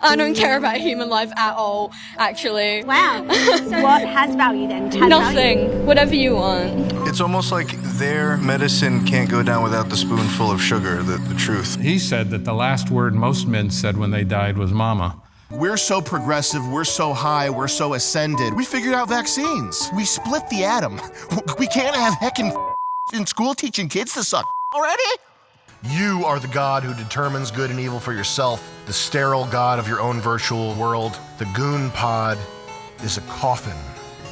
I don't care about human life at all, actually. Wow. So what has value then? Nothing. Whatever you want. It's almost like their medicine can't go down without the spoonful of sugar, the truth. He said that the last word most men said when they died was mama. We're so progressive, we're so high, we're so ascended. We figured out vaccines. We split the atom. We can't have Heckin in school teaching kids to suck already. You are the God who determines good and evil for yourself, the sterile God of your own virtual world. The goon pod is a coffin.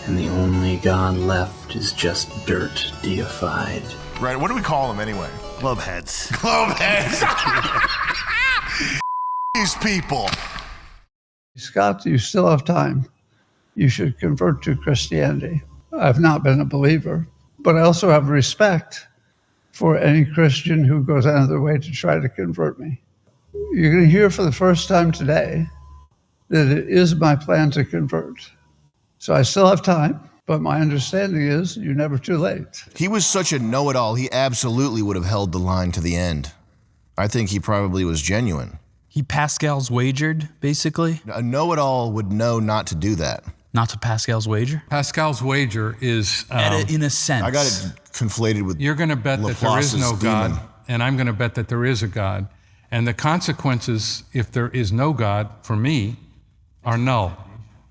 And the only God left is just dirt deified. Right, what do we call them anyway? Clubheads. Clubheads! These people. Scott, you still have time. You should convert to Christianity. I've not been a believer, but I also have respect for any Christian who goes out of their way to try to convert me. You're going to hear for the first time today that it is my plan to convert. So I still have time, but my understanding is you're never too late. He was such a know-it-all, he absolutely would have held the line to the end. I think he probably was genuine. He Pascal's wagered, basically? A know-it-all would know not to do that. Not to Pascal's wager? Pascal's wager is... in a sense. I got it conflated with You're going to bet that there is no God, demon. and I'm going to bet that there is a God. And the consequences, if there is no God, for me, are null.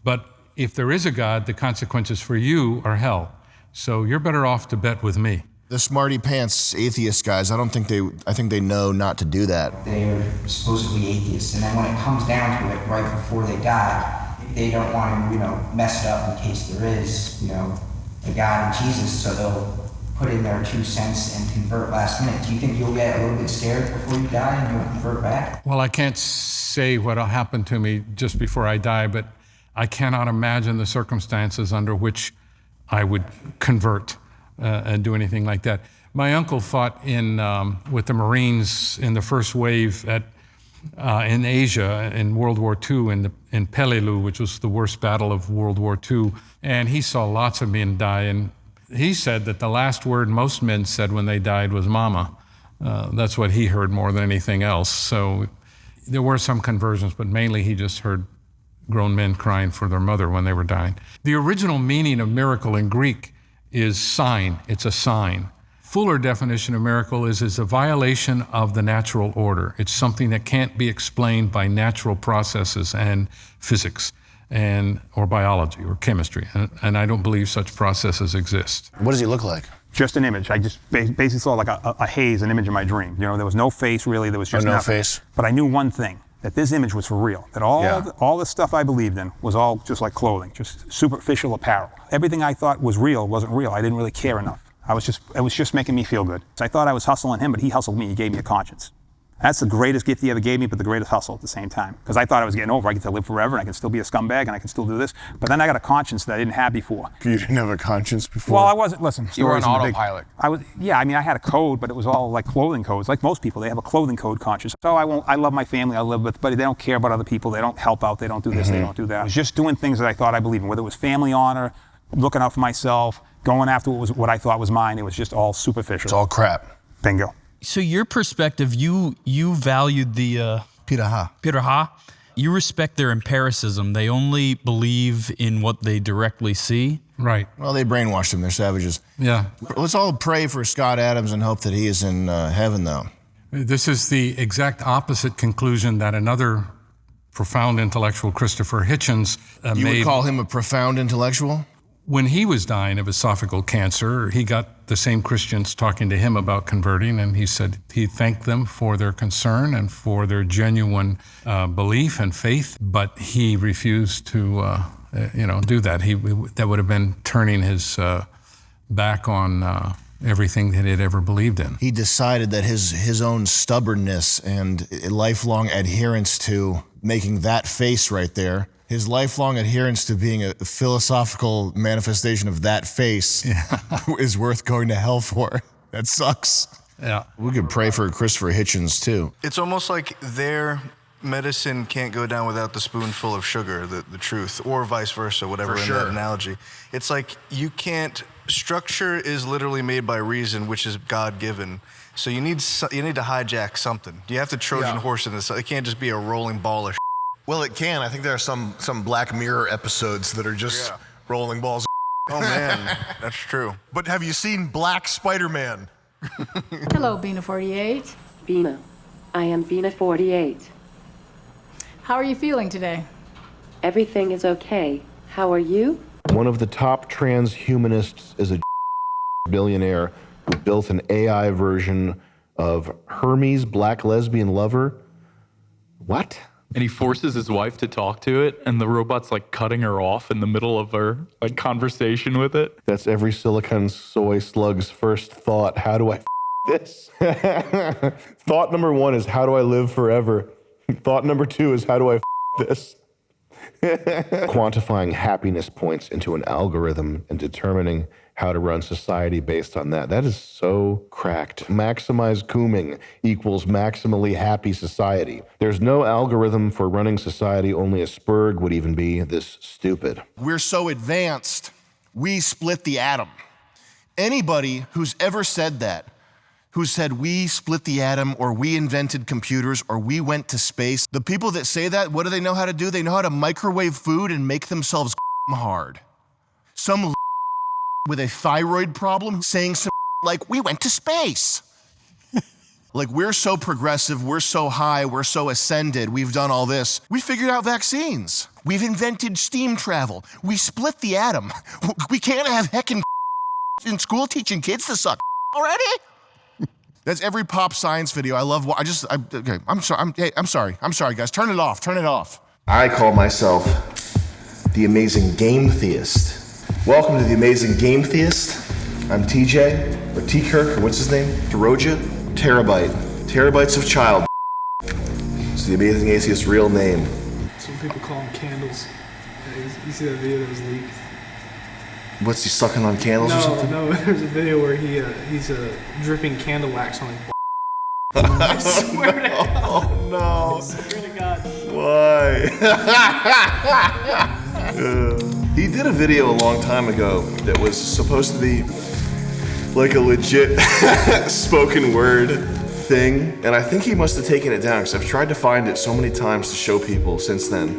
But if there is a God, the consequences for you are hell. So you're better off to bet with me. The smarty pants atheist guys, I think they know not to do that. They're supposedly atheists, and then when it comes down to it, right before they die, they don't want to, mess it up in case there is, a God in Jesus, so they'll put in their 2 cents and convert last minute. Do you think you'll get a little bit scared before you die and you'll convert back? Well, I can't say what'll happen to me just before I die, but I cannot imagine the circumstances under which I would convert and do anything like that. My uncle fought with the Marines in the first wave in Asia in World War II in Peleliu, which was the worst battle of World War II, and he saw lots of men die. And he said that the last word most men said when they died was mama. That's what he heard more than anything else. So there were some conversions, but mainly he just heard grown men crying for their mother when they were dying. The original meaning of miracle in Greek is sign. It's a sign. Fuller definition of miracle is a violation of the natural order. It's something that can't be explained by natural processes and physics or biology or chemistry. And I don't believe such processes exist. What does he look like? Just an image. I just basically saw like a haze, an image in my dream. There was no face really. There was just no nothing. face. But I knew one thing, that this image was for real. That all the stuff I believed in was all just like clothing, just superficial apparel. Everything I thought was real wasn't real. I didn't really care enough. It was just making me feel good. So I thought I was hustling him, but he hustled me. He gave me a conscience. That's the greatest gift he ever gave me, but the greatest hustle at the same time. Because I thought I was getting over. I get to live forever, and I can still be a scumbag, and I can still do this. But then I got a conscience that I didn't have before. You didn't have a conscience before? Well, I wasn't. Listen, you were on autopilot. I had a code, but it was all like clothing codes. Like most people, they have a clothing code conscience. So I love my family. I live with, but they don't care about other people. They don't help out. They don't do this. They don't do that. I was just doing things that I thought I believed in, whether it was family honor, looking out for myself, going after what I thought was mine. It was just all superficial. It's all crap. Bingo. So your perspective, you valued the Piraha. You respect their empiricism. They only believe in what they directly see. Right. Well, they brainwashed him. They're savages. Yeah. Let's all pray for Scott Adams and hope that he is in heaven, though. This is the exact opposite conclusion that another profound intellectual, Christopher Hitchens, made. You would call him a profound intellectual? When he was dying of esophageal cancer, he got the same Christians talking to him about converting, and he said he thanked them for their concern and for their genuine belief and faith, but he refused to, do that. That would have been turning his back on everything that he had ever believed in. He decided that his own stubbornness and lifelong adherence to making that face right there, his lifelong adherence to being a philosophical manifestation of that face is worth going to hell for. That sucks. Yeah. We could pray for Christopher Hitchens, too. It's almost like their medicine can't go down without the spoonful of sugar, the truth, or vice versa, whatever in that analogy. It's like structure is literally made by reason, which is God-given. So you need to hijack something. You have to Trojan horse in this. It can't just be a rolling ball of Well, it can. I think there are some Black Mirror episodes that are just rolling balls. Oh man, that's true. But have you seen Black Spider-Man? Hello, Bina48. Bina. I am Bina48. How are you feeling today? Everything is okay. How are you? One of the top transhumanists is a billionaire who built an AI version of Hermes' black lesbian lover. What? And he forces his wife to talk to it, and the robot's like cutting her off in the middle of her like conversation with it. That's every silicon soy slug's first thought. How do I this? Thought number 1 is how do I live forever? Thought number 2 is how do I this? Quantifying happiness points into an algorithm and determining how to run society based on that. That is so cracked. Maximize Cooming equals maximally happy society. There's no algorithm for running society, only a Spurg would even be this stupid. We're so advanced, we split the atom. Anybody who's ever said that, who said we split the atom or we invented computers or we went to space, the people that say that, what do they know how to do? They know how to microwave food and make themselves hard. Some with a thyroid problem saying some like, we went to space. Like, we're so progressive, we're so high, we're so ascended, we've done all this. We figured out vaccines. We've invented steam travel. We split the atom. We can't have Heckin in school teaching kids to suck already. That's every pop science video. I love. Okay. I'm sorry. I'm sorry, guys. Turn it off. Turn it off. I call myself the Amazing Game Theist. Welcome to the Amazing Game Theist. I'm TJ, or T-Kirk, or what's his name? Taroja? Terabyte. Terabytes of child. It's the Amazing Atheist's real name. Some people call them candles. You see that video that was leaked? What's he sucking on candles or something? No, there's a video where he's dripping candle wax on his I swear to God. Oh no. I swear to God. Why? He did a video a long time ago that was supposed to be like a legit spoken word thing, and I think he must have taken it down because I've tried to find it so many times to show people since then,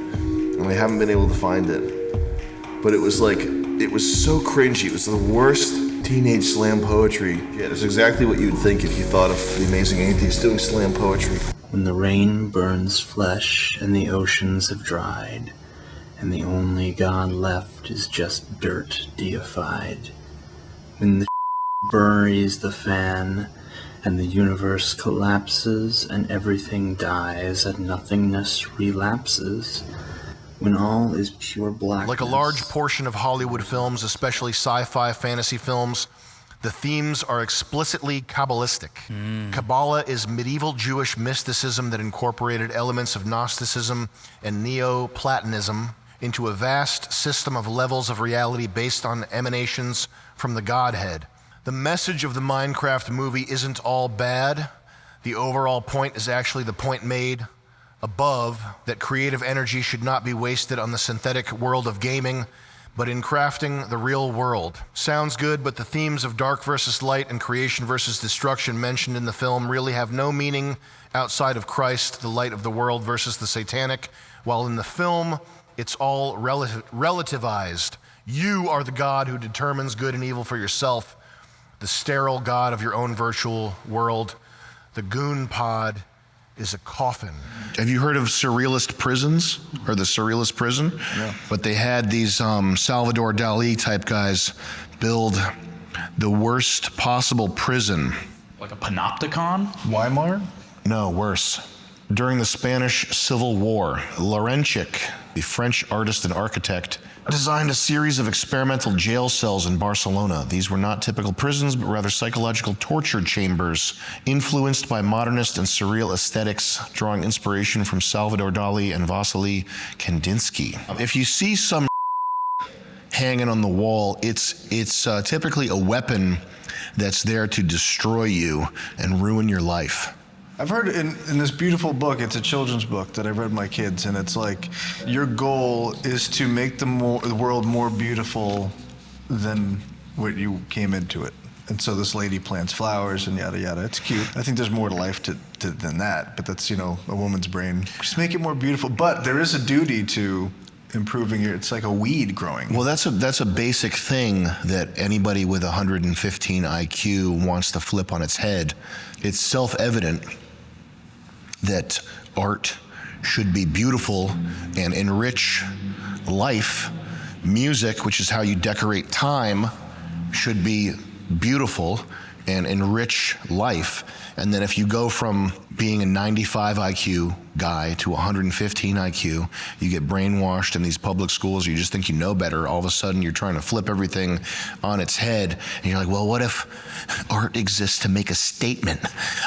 and I haven't been able to find it. But it was like, it was so cringy. It was the worst teenage slam poetry. Yeah, it's exactly what you'd think if you thought of the Amazing Atheist doing slam poetry. When the rain burns flesh and the oceans have dried, and the only God left is just dirt deified. When the buries the fan, and the universe collapses, and everything dies, and nothingness relapses. When all is pure blackness. Like a large portion of Hollywood films, especially sci-fi fantasy films, the themes are explicitly Kabbalistic. Kabbalah is medieval Jewish mysticism that incorporated elements of Gnosticism and Neoplatonism into a vast system of levels of reality based on emanations from the Godhead. The message of the Minecraft movie isn't all bad. The overall point is actually the point made above, that creative energy should not be wasted on the synthetic world of gaming, but in crafting the real world. Sounds good, but the themes of dark versus light and creation versus destruction mentioned in the film really have no meaning outside of Christ, the light of the world, versus the satanic, while in the film, it's all relativized. You are the God who determines good and evil for yourself, the sterile God of your own virtual world. The goon pod is a coffin. Have you heard of surrealist prisons, or the surrealist prison? Yeah. But they had these Salvador Dali type guys build the worst possible prison. Like a panopticon? Weimar? No, worse. During the Spanish Civil War, Laurentic, the French artist and architect, designed a series of experimental jail cells in Barcelona. These were not typical prisons, but rather psychological torture chambers, influenced by modernist and surreal aesthetics, drawing inspiration from Salvador Dali and Vasily Kandinsky. If you see some hanging on the wall, it's typically a weapon that's there to destroy you and ruin your life. I've heard in this beautiful book, it's a children's book that I read my kids, and it's like, your goal is to make the world more beautiful than what you came into it. And so this lady plants flowers and yada yada. It's cute. I think there's more to life than that. But that's, you know, a woman's brain. Just make it more beautiful. But there is a duty to improving it's like a weed growing. Well, that's a basic thing that anybody with 115 IQ wants to flip on its head. It's self-evident that art should be beautiful and enrich life. Music, which is how you decorate time, should be beautiful and enrich life. And then if you go from being a 95 IQ guy to 115 IQ, you get brainwashed in these public schools, you just think you know better, all of a sudden you're trying to flip everything on its head, and you're like, well, what if art exists to make a statement,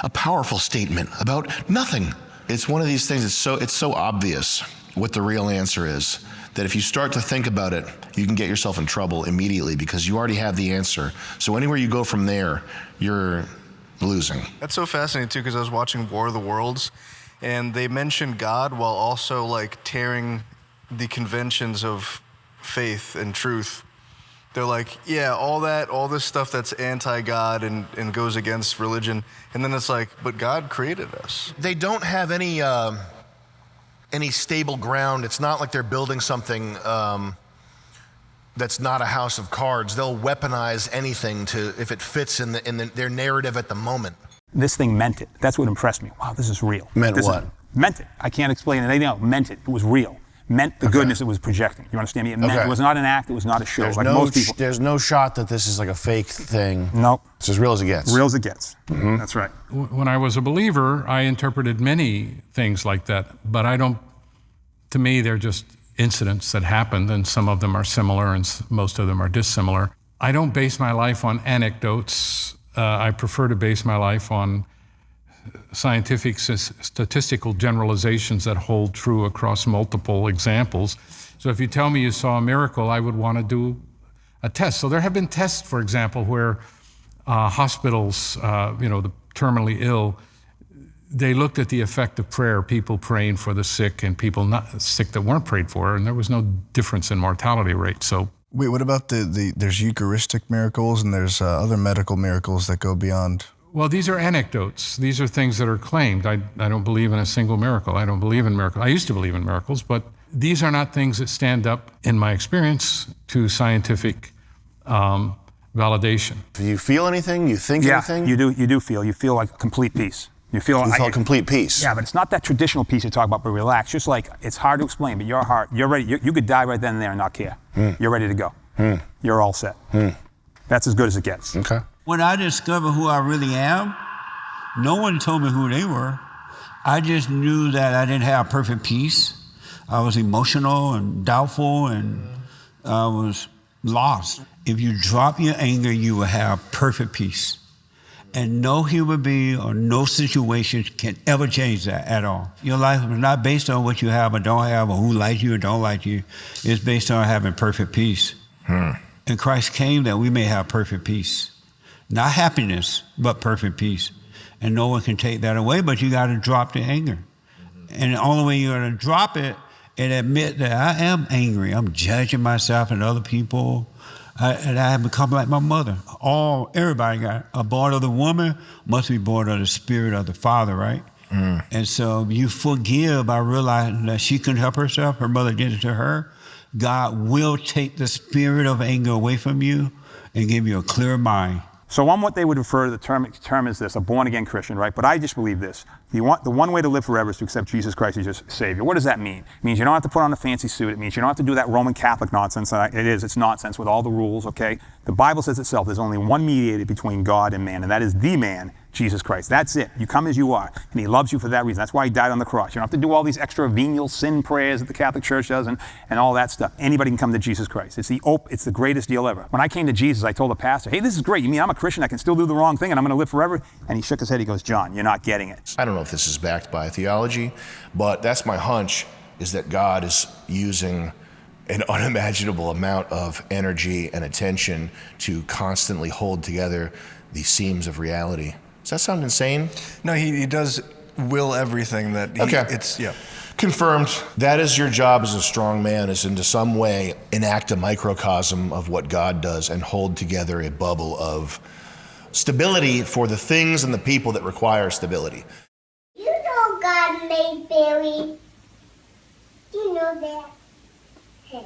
a powerful statement about nothing? It's one of these things, it's so obvious what the real answer is, that if you start to think about it, you can get yourself in trouble immediately because you already have the answer. So anywhere you go from there, you're losing. That's so fascinating too, because I was watching War of the Worlds, and they mentioned God while also like tearing the conventions of faith and truth. They're like, yeah, all this stuff that's anti-God and goes against religion, and then it's like, but God created us. They don't have any stable ground. It's not like they're building something that's not a house of cards. They'll weaponize anything if it fits in their narrative at the moment. This thing meant it. That's what impressed me. Wow, this is real. Meant what? Meant it. I can't explain anything else. Meant it. It was real. Meant the goodness it was projecting. You understand me? It meant it was not an act. It was not a show. Most people. There's no shot that this is like a fake thing. Nope. It's as real as it gets. Real as it gets. Mm-hmm. That's right. When I was a believer, I interpreted many things like that, but to me, they're just incidents that happened, and some of them are similar and most of them are dissimilar. I don't base my life on anecdotes. I prefer to base my life on scientific statistical generalizations that hold true across multiple examples. So if you tell me you saw a miracle, I would want to do a test. So there have been tests, for example, where hospitals, the terminally ill, they looked at the effect of prayer, people praying for the sick and people not sick that weren't prayed for, and there was no difference in mortality rate. So wait, what about there's Eucharistic miracles and there's other medical miracles that go beyond? Well, these are anecdotes. These are things that are claimed. I don't believe in a single miracle. I don't believe in miracles. I used to believe in miracles, but these are not things that stand up, in my experience, to scientific validation. Do you feel anything? You think anything? You do feel. You feel like complete peace. You feel complete peace. Yeah, but it's not that traditional peace you talk about, but relax. Just like, it's hard to explain, but your heart, you're ready. You could die right then and there and not care. You're ready to go. You're all set. That's as good as it gets. Okay. When I discovered who I really am, no one told me who they were. I just knew that I didn't have perfect peace. I was emotional and doubtful, and I was lost. If you drop your anger, you will have perfect peace. And no human being or no situation can ever change that at all. Your life is not based on what you have or don't have, or who likes you or don't like you. It's based on having perfect peace. And Christ came that we may have perfect peace. Not happiness, but perfect peace. And no one can take that away, but you got to drop the anger. And the only way you're going to drop it and admit that I am angry. I'm judging myself and other people. And I have become like my mother. Everybody born of the woman must be born of the spirit of the Father, right? And so you forgive by realizing that she couldn't help herself. Her mother did it to her. God will take the spirit of anger away from you and give you a clear mind. So what they would refer to the term is this, a born-again Christian, right? But I just believe this. The one way to live forever is to accept Jesus Christ as your Savior. What does that mean? It means you don't have to put on a fancy suit. It means you don't have to do that Roman Catholic nonsense. It's nonsense with all the rules, okay? The Bible says itself, there's only one mediator between God and man, and that is the man, Jesus Christ. That's it. You come as you are, and he loves you for that reason. That's why he died on the cross. You don't have to do all these extra venial sin prayers that the Catholic Church does and all that stuff. Anybody can come to Jesus Christ. It's the greatest deal ever. When I came to Jesus, I told the pastor, hey, this is great. You mean I'm a Christian, I can still do the wrong thing, and I'm going to live forever? And he shook his head. He goes, John, you're not getting it. I don't know if this is backed by theology, but that's my hunch, is that God is using an unimaginable amount of energy and attention to constantly hold together the seams of reality. Does that sound insane? No, he does will everything that Confirmed. That is your job as a strong man, is in some way enact a microcosm of what God does and hold together a bubble of stability for the things and the people that require stability. man-made fairy. Do you know that? Hey.